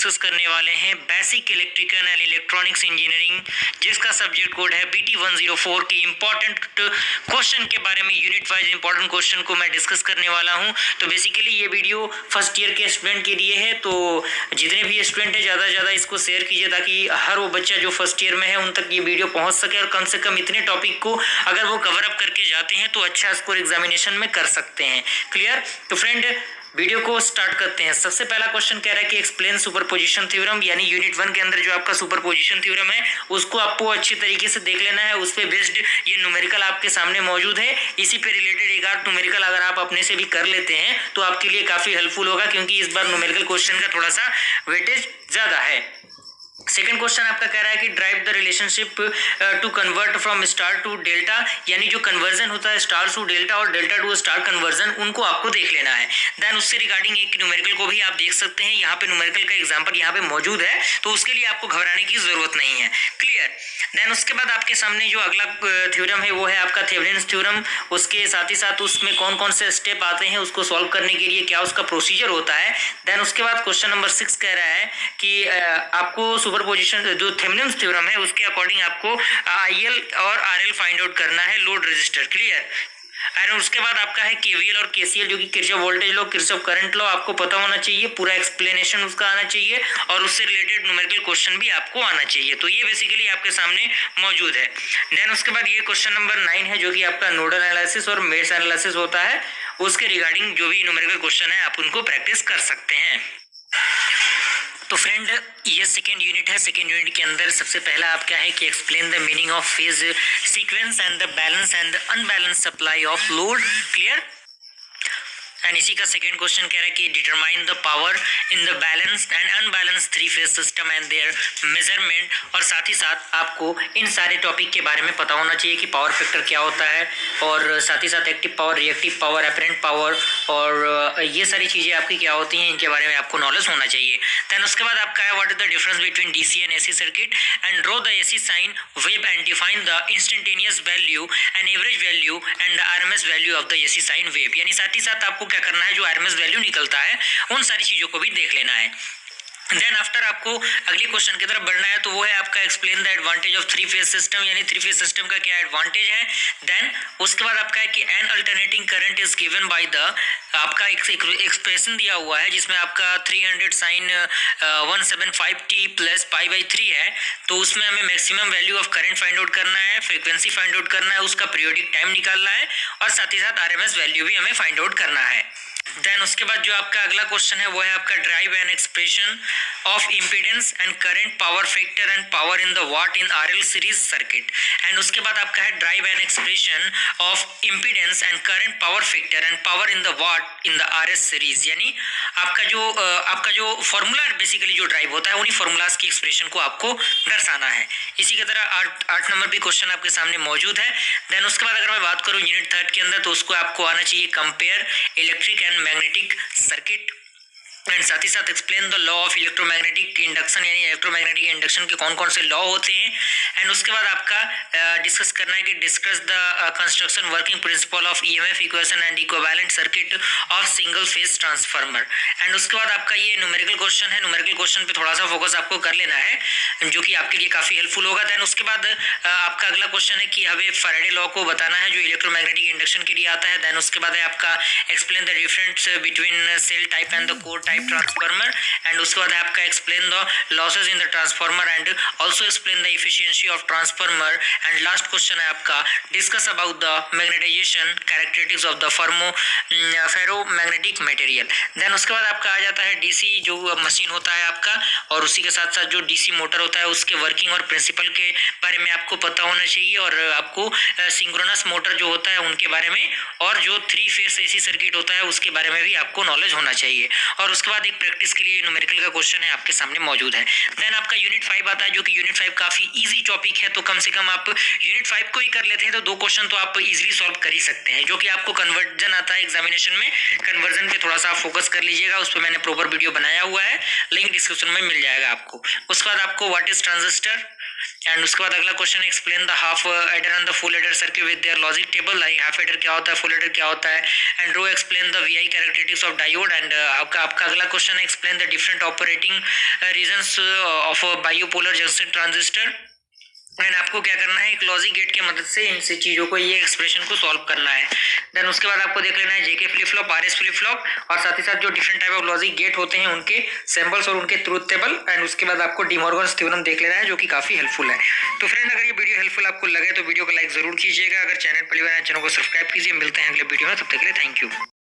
Discuss करने वाले हैं basic electrical and electronics engineering, जिसका सब्जेक्ट कोड है BT 104 के इम्पोर्टेंट क्वेश्चन के बारे में। यूनिट वाइज इंपॉर्टेंट क्वेश्चन को मैं डिस्कस करने वाला हूं। तो बेसिकली ये वीडियो फर्स्ट ईयर के स्टूडेंट के लिए है, तो जितने भी स्टूडेंट हैं ज़्यादा से ज़्यादा इसको शेयर कीजिए ताकि हर वो बच्चा जो फर्स्ट ईयर में है उन तक ये वीडियो पहुँच सके, और कम से कम इतने टॉपिक को अगर वो कवर अप करके जाते हैं तो अच्छा स्कोर एग्जामिनेशन में कर सकते हैं। क्लियर? तो फ्रेंड वीडियो को स्टार्ट करते हैं। सबसे पहला क्वेश्चन कह रहा है कि एक्सप्लेन सुपरपोजिशन थ्योरम, यानी यूनिट 1 के अंदर जो आपका सुपरपोजिशन थ्योरम है उसको आपको अच्छी तरीके से देख लेना है। उस पे बेस्ड ये न्यूमेरिकल आपके सामने मौजूद है। इसी पे रिलेटेड एक आध न्यूमेरिकल अगर आप अपने से भी कर लेते हैं तो आपके लिए काफी हेल्पफुल होगा, क्योंकि इस बार न्यूमेरिकल क्वेश्चन का थोड़ा सा वेटेज ज्यादा है। सेकेंड क्वेश्चन आपका कह रहा है कि drive the relationship to convert from star to delta, यानी जो कन्वर्जन होता है स्टार टू डेल्टा और डेल्टा टू स्टार कन्वर्जन, उनको आपको देख लेना है। देन उससे रिगार्डिंग एक न्यूमेरिकल को भी आप देख सकते हैं। यहाँ पे न्यूमेरिकल का एग्जांपल यहाँ पे मौजूद है, तो उसके लिए आपको घबराने की जरूरत नहीं है। क्लियर? देन उसके बाद आपके सामने जो अगला थ्योरम है वो है आपका थेवेनिन्स थ्योरम। उसके साथ ही साथ उसमें कौन कौन से स्टेप आते हैं, उसको सॉल्व करने के लिए क्या उसका प्रोसीजर होता है। देन उसके बाद क्वेश्चन नंबर 6 कह रहा है कि आपको सुपरपोजिशन जो थेवेनिन्स थ्योरम है उसके अकॉर्डिंग आपको IL और RL फाइंड आउट करना है, लोड रेजिस्टर। क्लियर? और उसके बाद आपका है KVL और KCL, जो कि Kirchhoff voltage law, Kirchhoff current law आपको पता होना चाहिए, पूरा एक्सप्लेनेशन उसका आना चाहिए, और उससे रिलेटेड न्यूमेरिकल क्वेश्चन भी आपको आना चाहिए। तो ये बेसिकली आपके सामने मौजूद है। देन उसके बाद ये क्वेश्चन नंबर 9 है, जो कि आपका नोडल एनालिसिस और मेश एनालिसिस होता है, उसके रिगार्डिंग जो भी न्यूमेरिकल क्वेश्चन है आप उनको प्रैक्टिस कर सकते हैं। तो फ्रेंड ये सेकेंड यूनिट है। सेकेंड यूनिट के अंदर सबसे पहला आपका है कि explain the meaning of phase sequence and the balance and unbalance supply of load. Clear? And इसी का सेकेंड क्वेश्चन कह रहा है कि determine the power in the balanced and unbalance three phase system and there measurement. और साथ ही साथ आपको इन सारे टॉपिक के बारे में पता होना चाहिए कि पावर फैक्टर क्या होता है, और साथ ही साथ active power, reactive power, apparent power, और ये सारी चीज़ें आपकी क्या होती हैं, इनके बारे में आपको नॉलेज होना चाहिए। देन उसके बाद आपका है what is the difference between DC and AC circuit and draw the AC sine wave and define the instantaneous value and average value and the RMS value of the AC sine wave. यानी साथ ही साथ आपको क्या करना है, जो RMS value निकलता है उन सारी चीजों को भी देख लेना है। देन आफ्टर आपको अगली क्वेश्चन की तरफ बढ़ना है, तो वो है आपका explain the advantage of three phase system, यानी थ्री फेज सिस्टम का क्या एडवांटेज है। देन उसके बाद आपका है कि N alternating current is given by the, आपका एक्सप्रेशन दिया हुआ है जिसमें आपका 300 साइन 175t प्लस π/3 है। तो उसमें हमें maximum value of current find out करना है, फ्रीक्वेंसी फाइंड आउट करना है, उसका पीरियोडिक टाइम निकालना है, और साथ ही साथ RMS वैल्यू भी हमें फाइंड आउट करना है। देन उसके बाद जो आपका अगला क्वेश्चन है वो है आपका drive an expression of impedance and current, power factor and power in the what in RL series circuit. And उसके बाद आपका है drive an expression of impedance and current, power factor and power in the what in the RS series. यानी आपका जो formula basically जो drive होता है उन्हीं फॉर्मूलाज की एक्सप्रेशन को आपको दर्शाना है। इसी की तरह 8 नंबर भी क्वेश्चन आपके सामने मौजूद है। देन उसके बाद अगर मैं बात करूँ यूनिट 3 के अंदर, तो उसको आपको आना चाहिए compare electric and magnetic circuit, and साथ ही साथ explain the law of electromagnetic induction, यानी इलेक्ट्रोमैग्नेटिक इंडक्शन के कौन कौन से लॉ होते हैं। एंड उसके बाद आपका डिस्कस करना है कि discuss the construction working principle of EMF equation and equivalent circuit of single phase transformer. And उसके बाद आपका ये न्यूमेरिकल क्वेश्चन है, न्यूमेरिकल क्वेश्चन पे थोड़ा सा फोकस आपको कर लेना है, जो कि आपके लिए काफी हेल्पफुल होगा। देन उसके बाद आपका अगला क्वेश्चन है कि हमें फैराडे लॉ को बताना है जो इलेक्ट्रोमैग्नेटिक इंडक्शन के लिए आता है। देन उसके बाद है आपका explain the difference between shell type and the core type transformer. And उसके बाद आपका explain the losses in the transformer and also explain the efficiency of transformer. And last question है आपका discuss about the magnetization characteristics of the ferromagnetic material. Then उसके बाद आपका आ जाता है DC जो मशीन होता है आपका, और उसी के साथ साथ जो DC मोटर होता है उसके वर्किंग और प्रिंसिपल के बारे में आपको पता होना चाहिए, और आपको सिंक्रोनस मोटर जो होता है उनके बारे में, और जो 3 फेज AC सर्किट होता है उसके बारे में भी आपको नॉलेज होना चाहिए। और उसके बाद एक प्रैक्टिस के लिए न्यूमेरिकल का क्वेश्चन है आपके सामने मौजूद है। देन आपका यूनिट 5 आता है, जो कि यूनिट 5 काफी इजी टॉपिक है, तो कम से कम आप यूनिट 5 को ही कर लेते हैं तो 2 क्वेश्चन तो आप इजीली सॉल्व कर ही सकते हैं। जो कि आपको कन्वर्जन आता है एग्जामिनेशन में, कन्वर्जन पे थोड़ा सा आप फोकस कर लीजिएगा, उस पर मैंने प्रॉपर वीडियो बनाया हुआ है, लिंक डिस्क्रिप्शन में मिल जाएगा आपको। उसके बाद आपको व्हाट इज ट्रांजिस्टर, एंड उसके बाद अगला question, explain the half adder and the full adder circuit with their logic table. Like half adder क्या होता है, फुल एडर क्या होता है, एंड रो explain the VI characteristics of diode. And आपका अगला क्वेश्चन है, explain the different operating regions of bipolar junction transistor. And आपको क्या करना है, एक लॉजिक गेट की मदद से इन से चीज़ों को, ये एक्सप्रेशन को सॉल्व करना है। देन उसके बाद आपको देख लेना है JK flip flop, RS flip flop, और साथ ही साथ जो different type of logic gate होते हैं उनके सिंबल्स और उनके ट्रूथ टेबल। एंड उसके बाद आपको डिमॉर्गन्स थ्योरम देख लेना है, जो कि काफी हेल्पफुल है। तो फ्रेंड, अगर ये वीडियो हेल्पफुल आपको लगे तो वीडियो को लाइक जरूर कीजिएगा। अगर चैनल पर चैनल को सब्सक्राइब कीजिए। मिलते हैं अगले वीडियो में, तब तक के लिए थैंक यू।